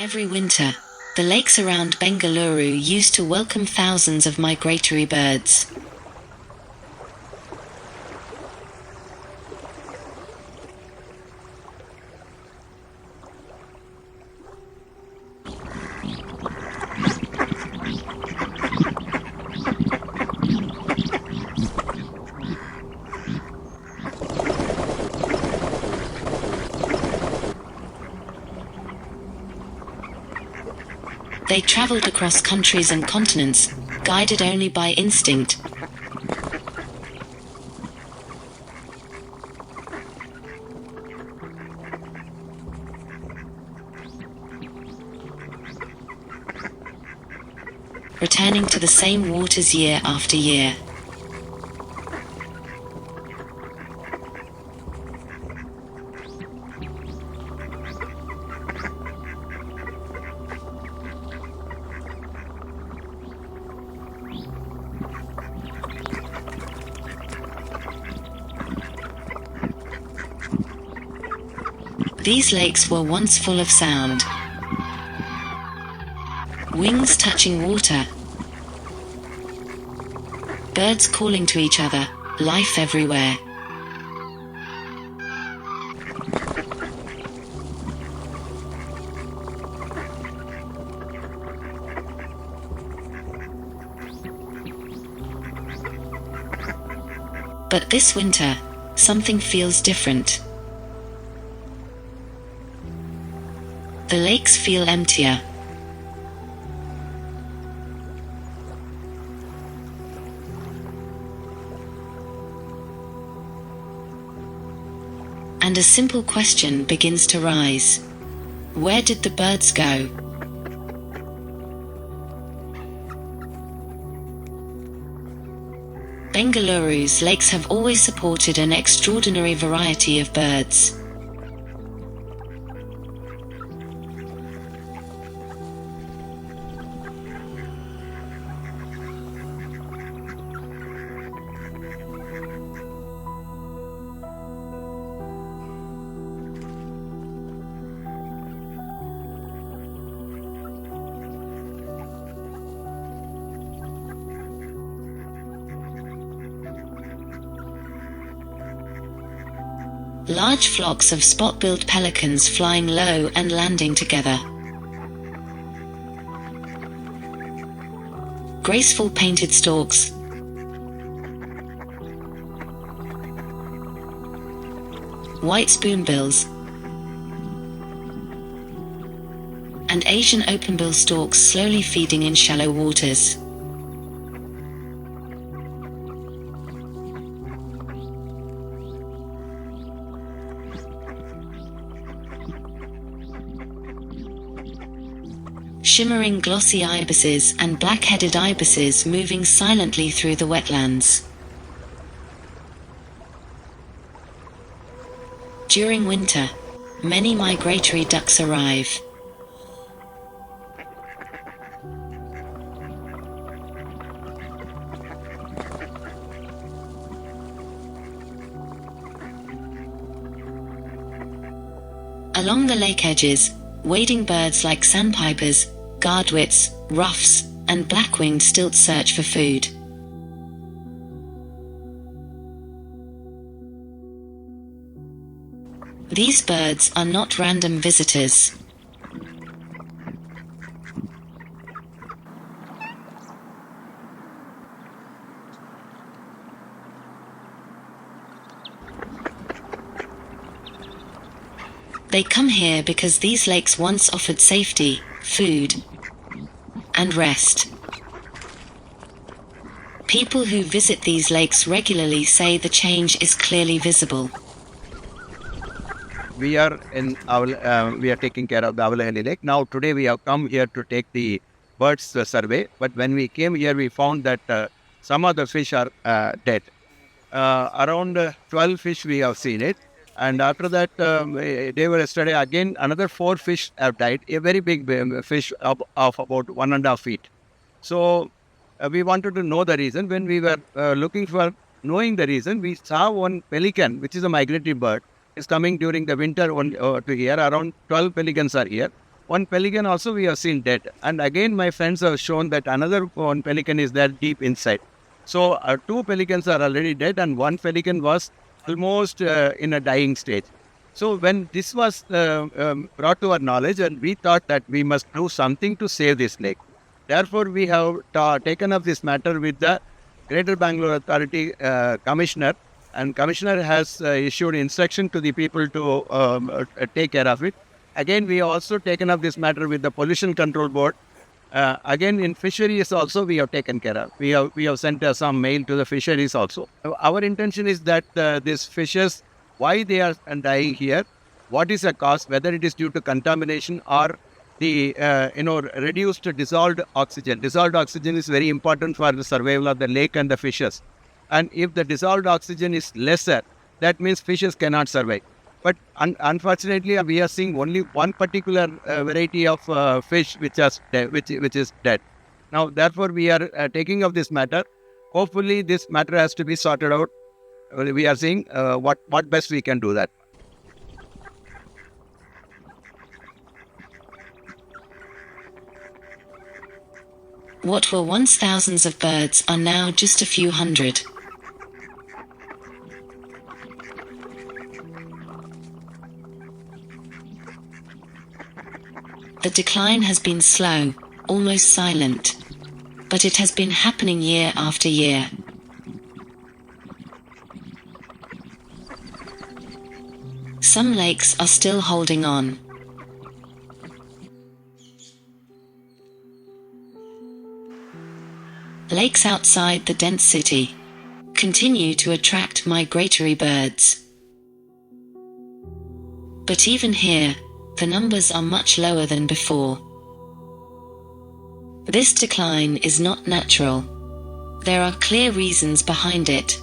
Every winter, the lakes around Bengaluru used to welcome thousands of migratory birds. They traveled across countries and continents, guided only by instinct. Returning to the same waters year after year. These lakes were once full of sound. Wings touching water. Birds calling to each other, life everywhere. But this winter, something feels different. The lakes feel emptier. And a simple question begins to rise. Where did the birds go? Bengaluru's lakes have always supported an extraordinary variety of birds. Large flocks of spot-billed pelicans flying low and landing together. Graceful painted storks. White spoonbills. And Asian openbill storks slowly feeding in shallow waters. Shimmering glossy ibises and black-headed ibises moving silently through the wetlands. During winter, many migratory ducks arrive. Along the lake edges, wading birds like sandpipers, godwits, ruffs, and black-winged stilt search for food. These birds are not random visitors. They come here because these lakes once offered safety, food, and rest. People who visit these lakes regularly say the change is clearly visible. We are taking care of the Avalahalli lake. Now today we have come here to take the birds survey. But when we came here, we found that some of the fish are dead. Around 12 fish we have seen it. And after that, day were yesterday, again, another 4 fish have died. A very big fish of about 1.5 feet. So we wanted to know the reason. When we were looking for knowing the reason, we saw one pelican, which is a migratory bird, is coming during the winter to here. Around 12 pelicans are here. one pelican also we have seen dead. And again, my friends have shown that another one pelican is there deep inside. So 2 pelicans are already dead and 1 pelican was almost in a dying stage. So when this was brought to our knowledge, and we thought that we must do something to save this lake. Therefore, we have taken up this matter with the Greater Bangalore Authority Commissioner, and Commissioner has issued instruction to the people to take care of it. Again, we have also taken up this matter with the Pollution Control Board. Again, in fisheries also we have taken care of. We have sent some mail to the fisheries also. Our intention is that these fishes, why they are dying here, what is the cause, whether it is due to contamination or the reduced dissolved oxygen. Dissolved oxygen is very important for the survival of the lake and the fishes. And if the dissolved oxygen is lesser, that means fishes cannot survive. But unfortunately, we are seeing only one particular variety of fish which is dead. Now, therefore, we are taking up this matter. Hopefully, this matter has to be sorted out. We are seeing what best we can do that. What were once thousands of birds are now just a few hundred. The decline has been slow, almost silent, but it has been happening year after year. Some lakes are still holding on. Lakes outside the dense city continue to attract migratory birds. But even here, the numbers are much lower than before. This decline is not natural. There are clear reasons behind it.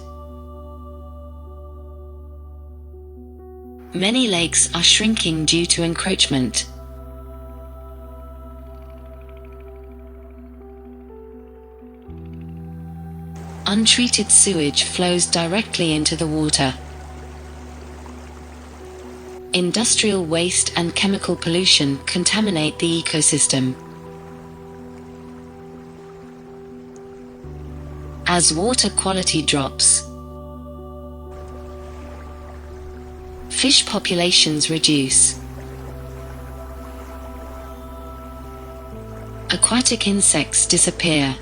Many lakes are shrinking due to encroachment. Untreated sewage flows directly into the water. Industrial waste and chemical pollution contaminate the ecosystem. As water quality drops, fish populations reduce. Aquatic insects disappear.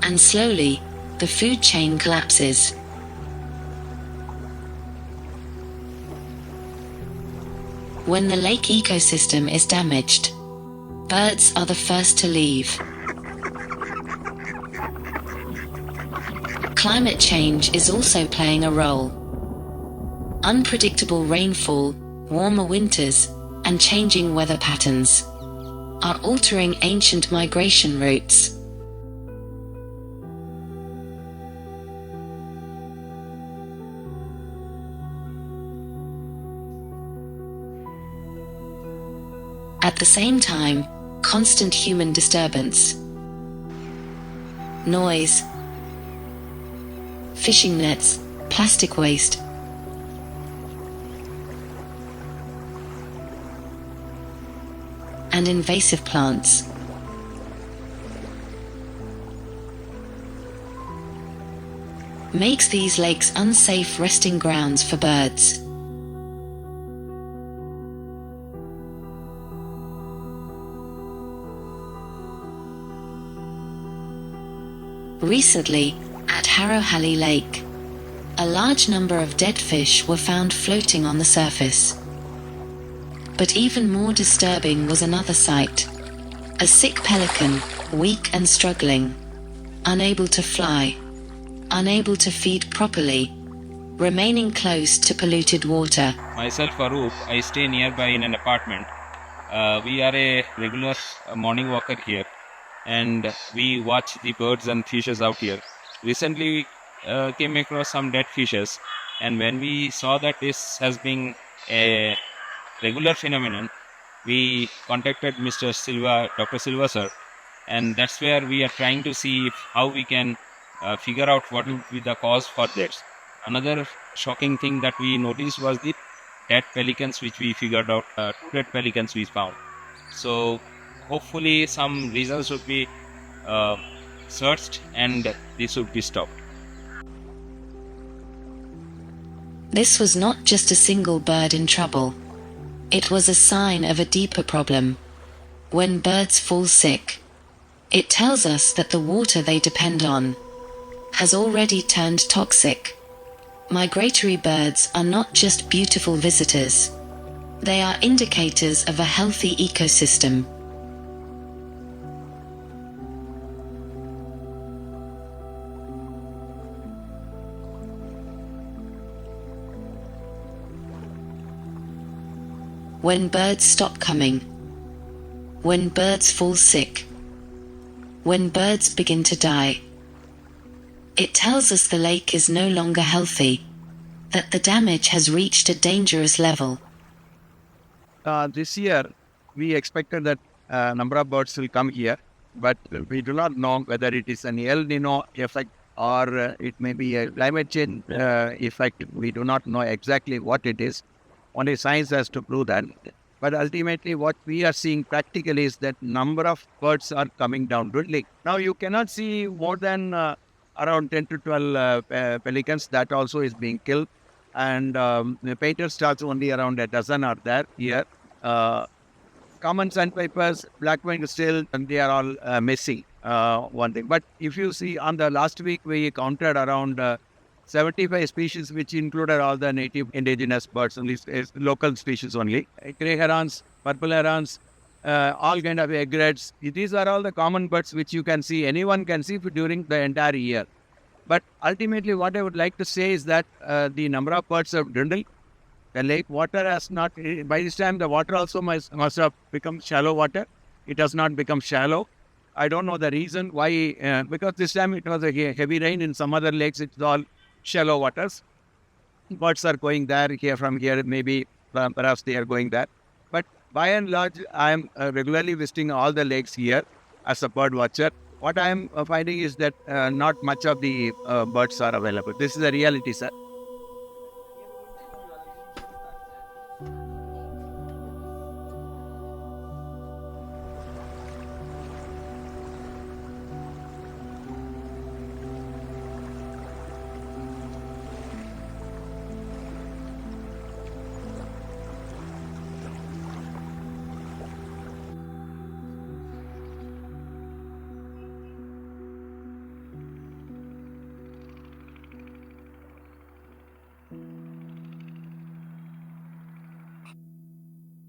And slowly, the food chain collapses. When the lake ecosystem is damaged, birds are the first to leave. Climate change is also playing a role. Unpredictable rainfall, warmer winters, and changing weather patterns are altering ancient migration routes. At the same time, constant human disturbance, noise, fishing nets, plastic waste, and invasive plants makes these lakes unsafe resting grounds for birds. Recently, at Harohalli Lake, a large number of dead fish were found floating on the surface. But even more disturbing was another sight. A sick pelican, weak and struggling, unable to fly, unable to feed properly, remaining close to polluted water. Myself, Arup, I stay nearby in an apartment. We are a regular morning walker here, and we watch the birds and fishes out here. Recently, we came across some dead fishes, and when we saw that this has been a regular phenomenon, we contacted Mr. Silva, Dr. Silva sir, and that's where we are trying to see how we can figure out what will be the cause for that. Another shocking thing that we noticed was the dead pelicans which we figured out, two dead pelicans we found. So hopefully some reasons would be searched and this would be stopped. This was not just a single bird in trouble. It was a sign of a deeper problem. When birds fall sick, it tells us that the water they depend on has already turned toxic. Migratory birds are not just beautiful visitors. They are indicators of a healthy ecosystem. When birds stop coming, when birds fall sick, when birds begin to die, it tells us the lake is no longer healthy, that the damage has reached a dangerous level. This year, we expected that number of birds will come here, but we do not know whether it is an El Nino effect or it may be a climate change effect. We do not know exactly what it is. Only science has to prove that. But ultimately, what we are seeing practically is that number of birds are coming down dwindling. Now, you cannot see more than around 10 to 12 pelicans. That also is being killed. And the PaintedStorks, only around a dozen are there here. Common sandpipers, black-winged still, and they are all missing, one thing. But if you see, on the last week, we counted around 75 species, which included all the native indigenous birds, only local species only. Grey herons, purple herons, all kind of egrets. These are all the common birds which you can see, anyone can see during the entire year. But ultimately, what I would like to say is that the number of birds have dwindled. The lake water has not, by this time the water also must have become shallow water. It has not become shallow. I don't know the reason why, because this time it was a heavy rain. In some other lakes, it's all shallow waters. Birds are going there, here from here, maybe perhaps they are going there. But by and large, I am regularly visiting all the lakes here as a bird watcher. What I am finding is that not much of the birds are available. This is the reality, sir.